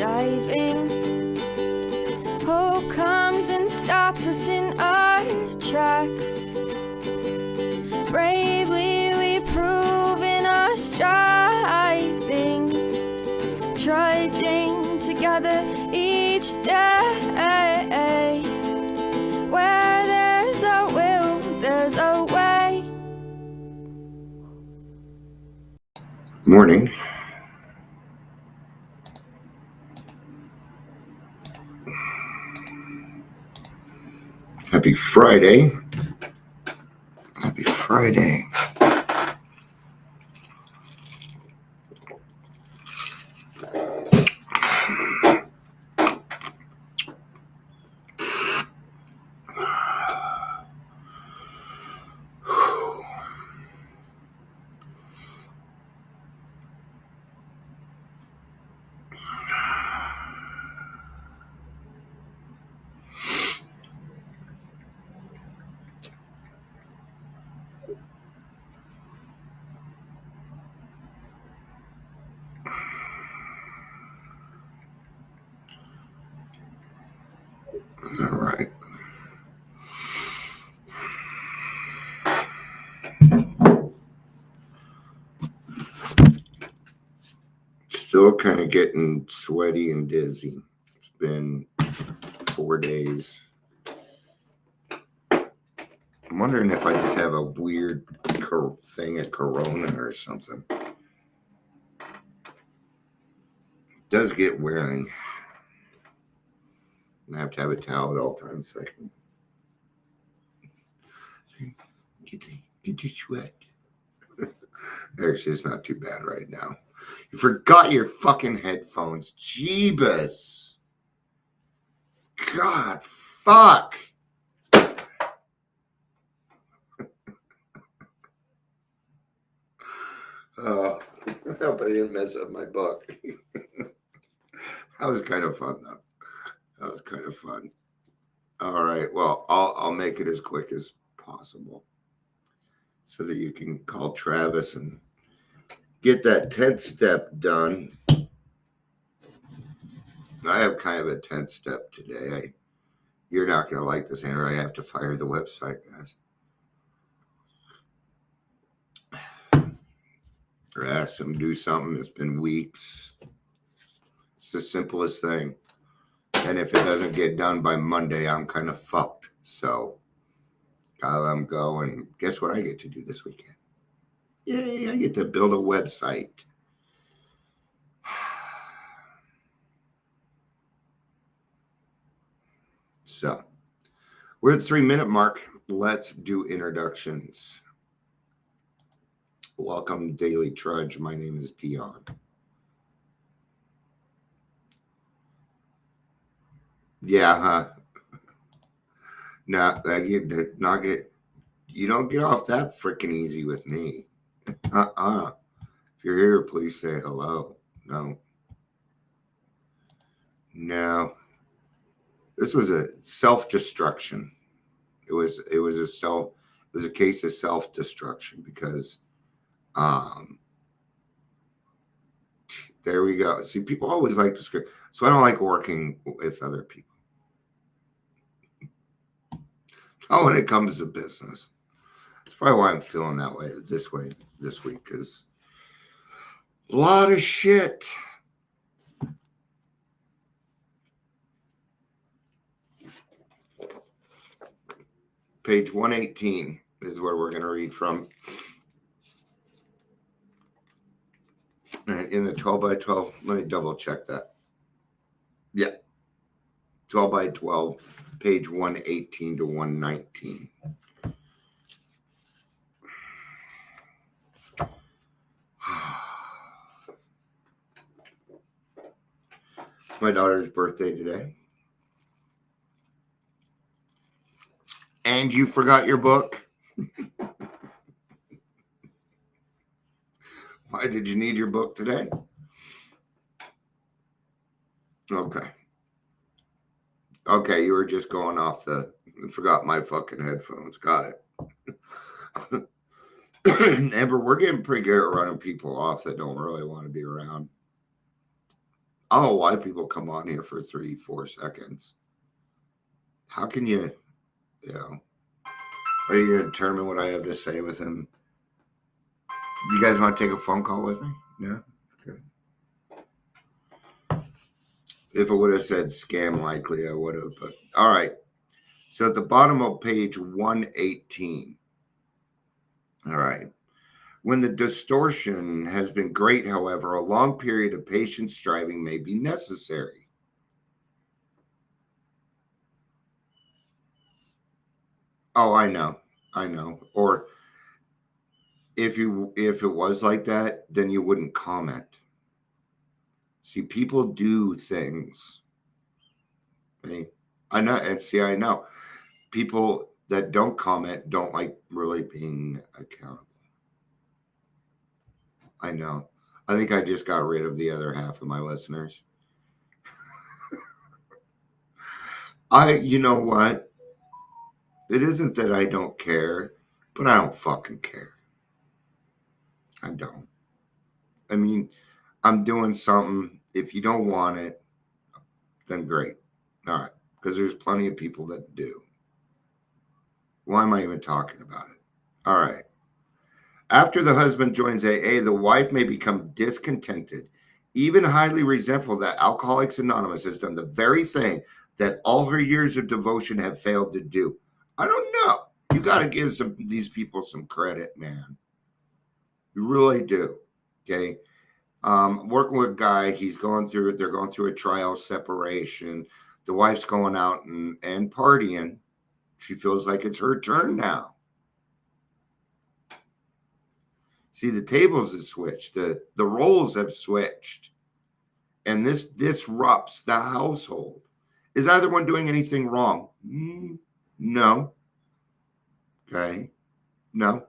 diving. Hope comes and stops us in our tracks. Bravely we prove in our striving, trudging together each day. Where there's a will, there's a way. Morning. Happy Friday. Happy Friday. All right. Still kind of getting sweaty and dizzy. It's been 4 days. I'm wondering if I just have a weird thing at Corona or something. It does get wearing. I have to have a towel at all times so I can get your sweat. Actually, it's not too bad right now. You forgot your fucking headphones. Jeebus. God, fuck. I hope I didn't mess up my book. That was kind of fun, though. That was kind of fun. All right. Well, I'll make it as quick as possible so that you can call Travis and get that 10th step done. I have kind of a 10th step today. You're not going to like this, Andrew. I have to fire the website, guys. Or ask them to do something. It's been weeks. It's the simplest thing. And if it doesn't get done by Monday, I'm kind of fucked. So, gotta let them go. And guess what I get to do this weekend? Yay, I get to build a website. So, we're at the 3-minute mark. Let's do introductions. Welcome, Daily Trudge. My name is Dion. Yeah, huh? No, you don't get off that freaking easy with me. If you're here, please say hello. No. This was a self-destruction. It was a case of self-destruction because there we go. See, people always like to script. So I don't like working with other people. Not when it comes to business. That's probably why I'm feeling that way this week, because a lot of shit. Page 118 is where we're going to read from. In the 12 by 12, let me double check that. Yeah. 12 by 12, page 118 to 119. It's my daughter's birthday today. And you forgot your book? Why did you need your book today? Okay, you were just going off forgot my fucking headphones. Got it. Amber, we're getting pretty good at running people off that don't really want to be around. I don't know why people come on here for 3-4 seconds. How can you know, are you going to determine what I have to say with him? You guys want to take a phone call with me? Yeah? Okay. If it would have said scam likely, I would have. But all right. So at the bottom of page 118. All right. When the distortion has been great, however, a long period of patient striving may be necessary. Oh, I know. I know. Or if it was like that, then you wouldn't comment. See, people do things. Okay? I know, and see, I know. People that don't comment don't like really being accountable. I know. I think I just got rid of the other half of my listeners. You know what? It isn't that I don't care, but I don't fucking care. I don't. I mean, I'm doing something. If you don't want it, then great. All right. Because there's plenty of people that do. Why am I even talking about it? All right. After the husband joins AA, the wife may become discontented, even highly resentful that Alcoholics Anonymous has done the very thing that all her years of devotion have failed to do. I don't know. You got to give these people some credit, man. You really do. Okay. Working with a guy, they're going through a trial separation. The wife's going out and partying. She feels like it's her turn now. See, the tables have switched. The roles have switched. And this disrupts the household. Is either one doing anything wrong? No. Okay. No.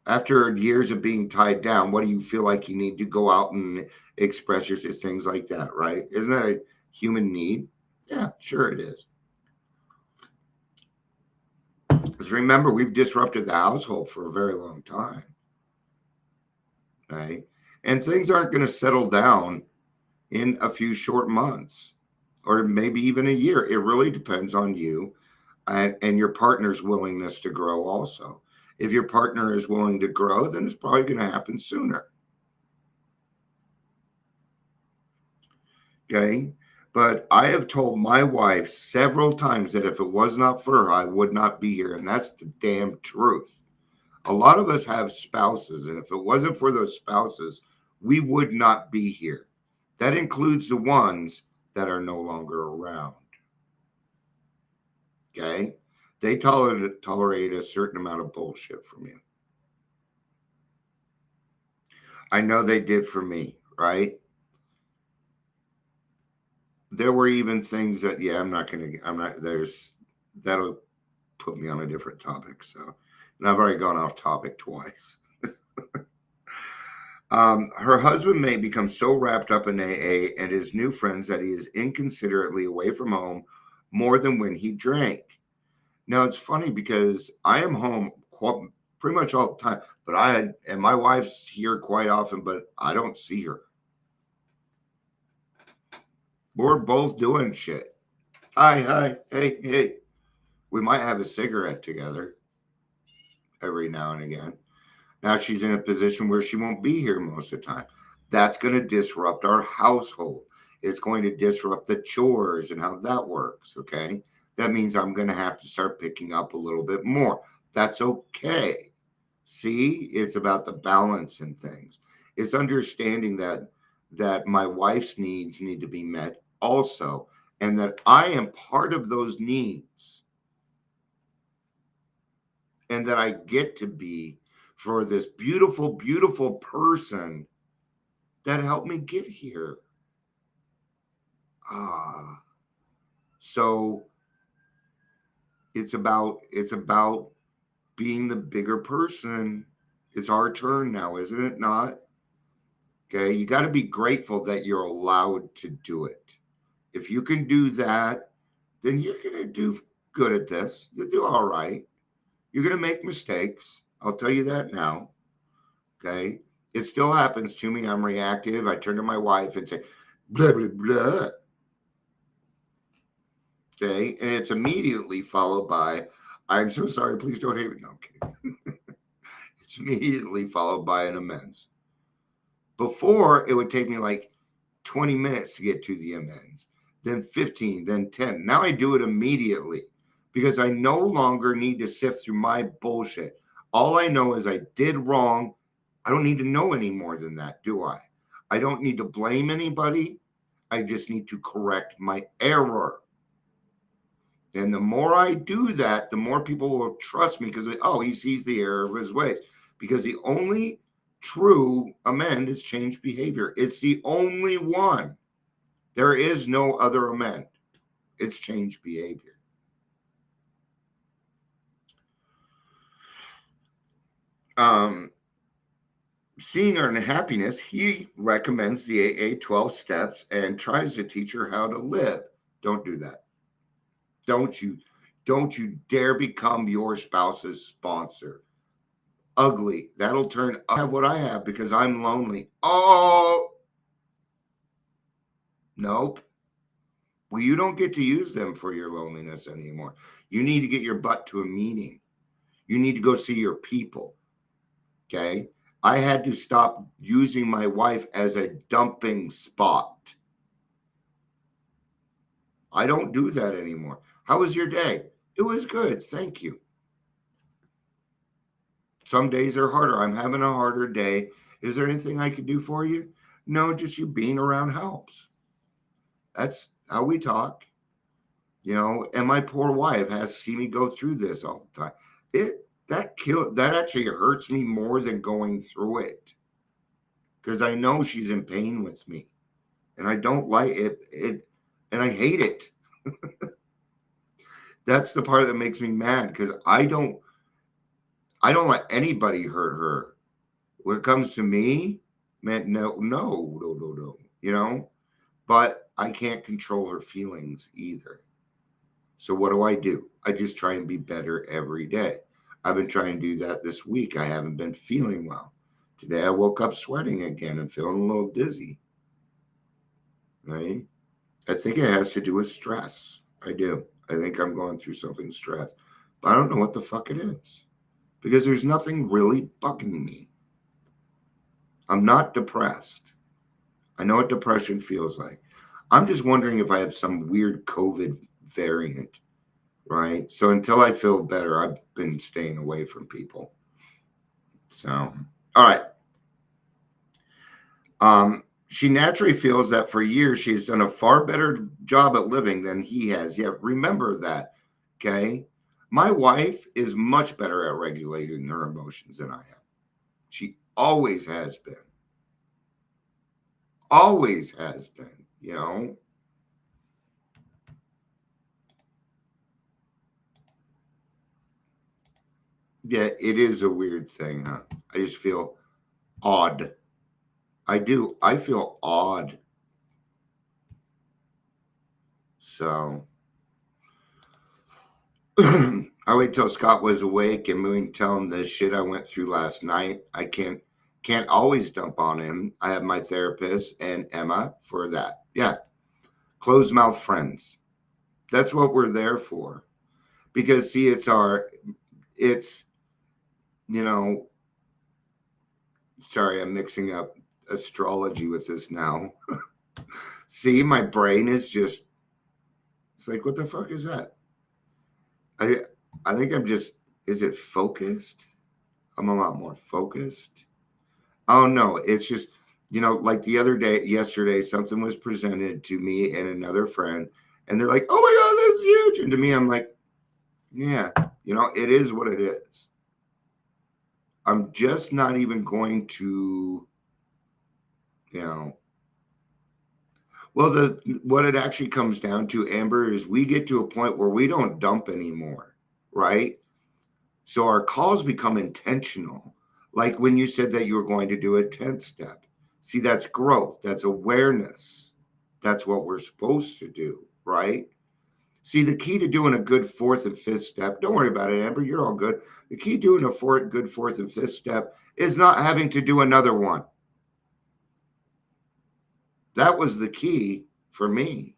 After years of being tied down, what do you feel like you need to go out and express yourself, things like that, right? Isn't that a human need? Yeah, sure it is. Because remember, we've disrupted the household for a very long time, right? And things aren't going to settle down in a few short months or maybe even a year. It really depends on you and your partner's willingness to grow also. If your partner is willing to grow, then it's probably going to happen sooner. Okay. But I have told my wife several times that if it was not for her, I would not be here. And that's the damn truth. A lot of us have spouses, and if it wasn't for those spouses, we would not be here. That includes the ones that are no longer around. Okay. They tolerate a certain amount of bullshit from you. I know they did for me, right? There were even things that, that'll put me on a different topic. So, and I've already gone off topic twice. Her husband may become so wrapped up in AA and his new friends that he is inconsiderately away from home more than when he drank. Now, it's funny because I am home pretty much all the time, and my wife's here quite often, but I don't see her. We're both doing shit. Hi, hey. We might have a cigarette together every now and again. Now she's in a position where she won't be here most of the time. That's going to disrupt our household. It's going to disrupt the chores and how that works. Okay. That means I'm going to have to start picking up a little bit more. That's okay. See, it's about the balance and things. It's understanding that my wife's needs need to be met also, and that I am part of those needs, and that I get to be for this beautiful, beautiful person that helped me get here. So it's about being the bigger person. It's our turn now, isn't it not? Okay, you got to be grateful that you're allowed to do it. If you can do that, then you're going to do good at this. You'll do all right. You're going to make mistakes. I'll tell you that now. Okay. It still happens to me. I'm reactive. I turn to my wife and say, blah, blah, blah. Okay. And it's immediately followed by, I'm so sorry. Please don't hate me. No, I'm kidding. It's immediately followed by an amends. Before, it would take me like 20 minutes to get to the amends, then 15, then 10. Now I do it immediately because I no longer need to sift through my bullshit. All I know is I did wrong. I don't need to know any more than that, do I? I don't need to blame anybody. I just need to correct my error. And the more I do that, the more people will trust me because, oh, he sees the error of his ways. Because the only true amend is change behavior. It's the only one. There is no other amend. It's change behavior. Seeing her unhappiness, he recommends the AA 12 steps and tries to teach her how to live. Don't do that. Don't you dare become your spouse's sponsor. Ugly. That'll turn. I have what I have because I'm lonely. Oh, nope. Well, you don't get to use them for your loneliness anymore. You need to get your butt to a meeting. You need to go see your people. Okay. I had to stop using my wife as a dumping spot. I don't do that anymore. How was your day? It was good. Thank you. Some days are harder. I'm having a harder day. Is there anything I could do for you? No, just you being around helps. That's how we talk. And my poor wife has to see me go through this all the time. That actually hurts me more than going through it. Because I know she's in pain with me. And I don't like it and I hate it. That's the part that makes me mad because I don't let anybody hurt her. When it comes to me, man, no. But I can't control her feelings either. So what do? I just try and be better every day. I've been trying to do that this week. I haven't been feeling well. Today I woke up sweating again and feeling a little dizzy. Right? I think it has to do with stress. I do. I think I'm going through something stress. But I don't know what the fuck it is. Because there's nothing really bugging me. I'm not depressed. I know what depression feels like. I'm just wondering if I have some weird COVID variant, right? So until I feel better, I've been staying away from people. So, all right. She naturally feels that for years she's done a far better job at living than he has. Yeah, remember that, okay? My wife is much better at regulating her emotions than I am. She always has been. Always has been, Yeah, it is a weird thing, huh? I just feel odd. I do. I feel odd. So I wait till Scott was awake and we can tell him the shit I went through last night. I can't always dump on him. I have my therapist and Emma for that. Yeah. Closed mouth friends. That's what we're there for. Because see, it's sorry, I'm mixing up astrology with this now. See, my brain is just, it's like, what the fuck is that? I think I'm just, is it focused? I'm a lot more focused. Oh no, it's just, like the other day, yesterday, something was presented to me and another friend, and they're like, oh my God, that's huge. And to me, I'm like, yeah, it is what it is. I'm just not even going to, well, what it actually comes down to, Amber, is we get to a point where we don't dump anymore, right? So our calls become intentional. Like when you said that you were going to do a 10th step. See, that's growth. That's awareness. That's what we're supposed to do, right? See, the key to doing a good fourth and fifth step, don't worry about it, Amber, you're all good. The key to doing a good fourth and fifth step is not having to do another one. That was the key for me.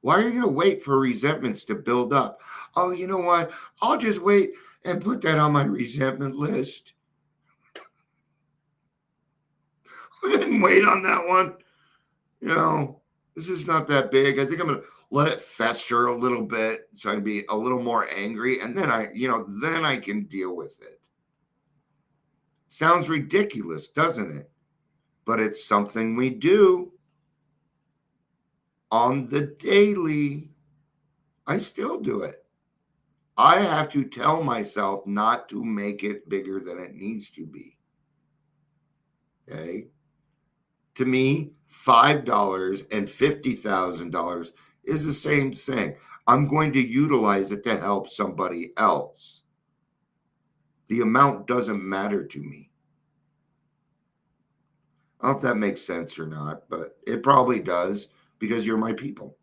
Why are you going to wait for resentments to build up? Oh, you know what? I'll just wait and put that on my resentment list. I didn't wait on that one. This is not that big. I think I'm going to let it fester a little bit so I can be a little more angry. And then I can deal with it. Sounds ridiculous, doesn't it? But it's something we do on the daily. I still do it. I have to tell myself not to make it bigger than it needs to be. Okay? To me, $5 and $50,000 is the same thing. I'm going to utilize it to help somebody else. The amount doesn't matter to me. I don't know if that makes sense or not, but it probably does because you're my people.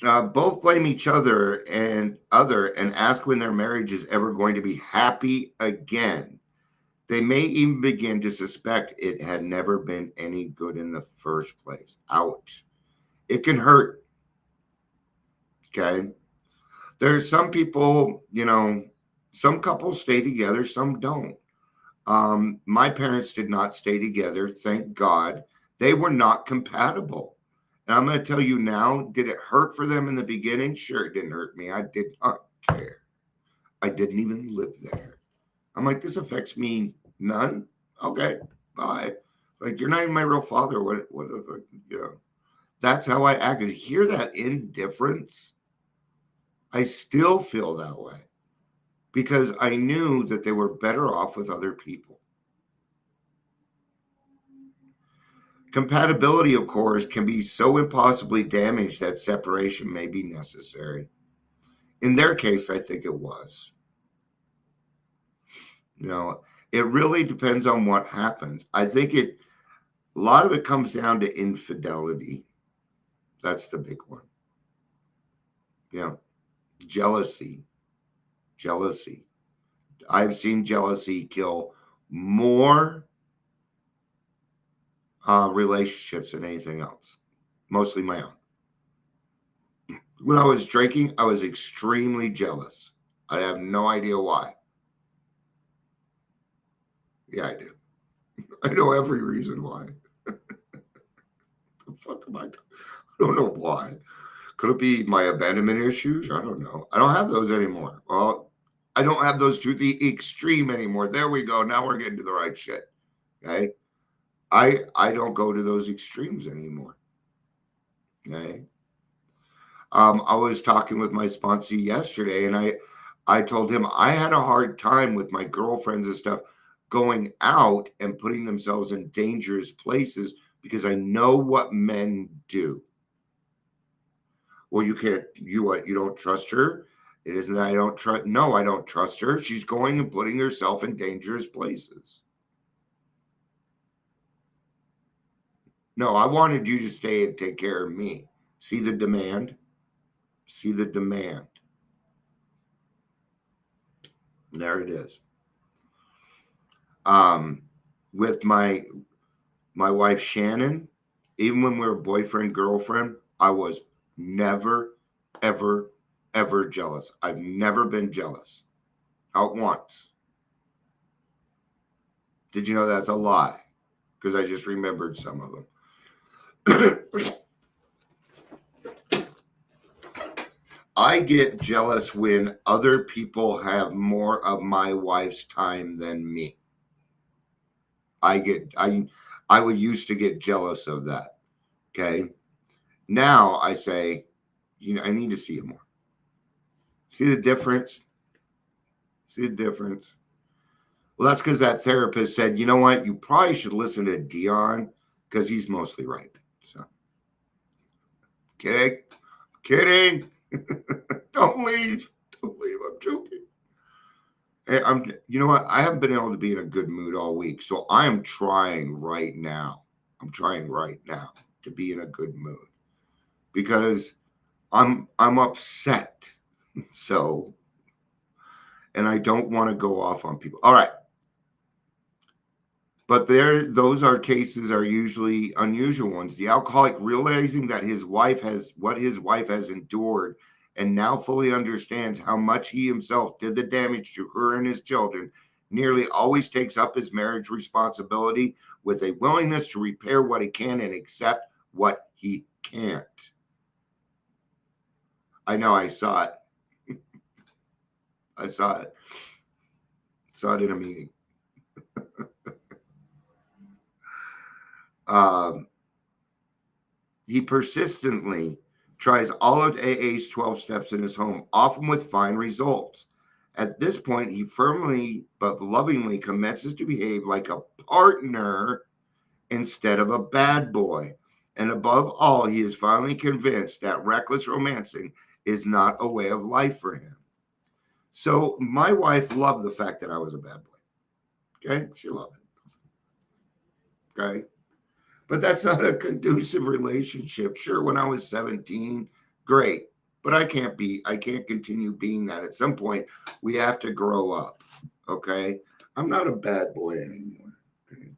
Both blame each other and ask when their marriage is ever going to be happy again. They may even begin to suspect it had never been any good in the first place. Ouch. It can hurt. Okay. There's some people, some couples stay together, some don't. My parents did not stay together. Thank God. They were not compatible. And I'm going to tell you now, did it hurt for them in the beginning? Sure, it didn't hurt me. I did not care. I didn't even live there. I'm like, this affects me none. Okay, bye. Like, you're not even my real father. What the fuck, That's how I act. You hear that indifference? I still feel that way because I knew that they were better off with other people. Compatibility, of course, can be so impossibly damaged that separation may be necessary. In their case, I think it was. It really depends on what happens. I think a lot of it comes down to infidelity. That's the big one. Jealousy. I've seen jealousy kill more relationships than anything else, mostly my own. When I was drinking, I was extremely jealous. I have no idea why. Yeah, I do. I know every reason why. The fuck am I don't know why. Could it be my abandonment issues? I don't know. I don't have those anymore. Well, I don't have those to the extreme anymore. There we go. Now we're getting to the right shit. Okay. I don't go to those extremes anymore. Okay. I was talking with my sponsee yesterday, and I told him I had a hard time with my girlfriends and stuff going out and putting themselves in dangerous places because I know what men do. Well, you can't. You don't trust her? It isn't that I don't trust. No, I don't trust her. She's going and putting herself in dangerous places. No, I wanted you to stay and take care of me. See the demand? See the demand. There it is. With my wife Shannon, even when we were boyfriend, girlfriend, I was never, ever, ever jealous. I've never been jealous. Not once. Did you know that's a lie? Because I just remembered some of them. I get jealous when other people have more of my wife's time than me. I would used to get jealous of that. Okay. Now I say, I need to see you more. See the difference? See the difference? Well, that's because that therapist said, you know what? You probably should listen to Dion because he's mostly right. So, kidding. Don't leave. I'm joking. Hey, you know what? I haven't been able to be in a good mood all week. So I am trying right now. to be in a good mood because I'm upset. So, and I don't want to go off on people. All right. But those are cases are usually unusual ones. The alcoholic realizing that his wife has endured and now fully understands how much he himself did the damage to her and his children, nearly always takes up his marriage responsibility with a willingness to repair what he can and accept what he can't. I know, I saw it. I saw it. Saw it in a meeting. He persistently tries all of AA's 12 steps in his home, often with fine results. At this point, he firmly but lovingly commences to behave like a partner instead of a bad boy. And above all, he is finally convinced that reckless romancing is not a way of life for him. So my wife loved the fact that I was a bad boy. Okay? She loved it. Okay? But that's not a conducive relationship. Sure, when I was 17, great. But I can't continue being that. At some point, we have to grow up. Okay? I'm not a bad boy anymore. Okay?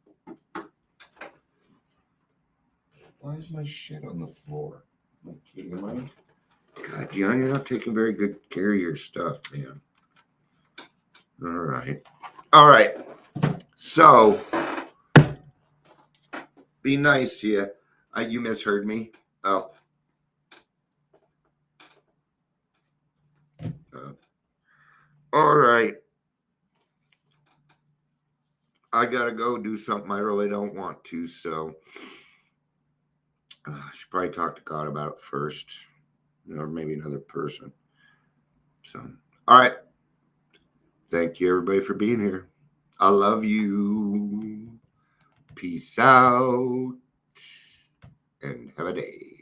Why is my shit on the floor? Okay, am I? God, Dion, you're not taking very good care of your stuff, man. All right. All right. So, be nice to you. You misheard me. Oh. All right. I gotta go do something I really don't want to, so I should probably talk to God about it first, or maybe another person. So, all right. Thank you, everybody, for being here. I love you. Peace out, and have a day.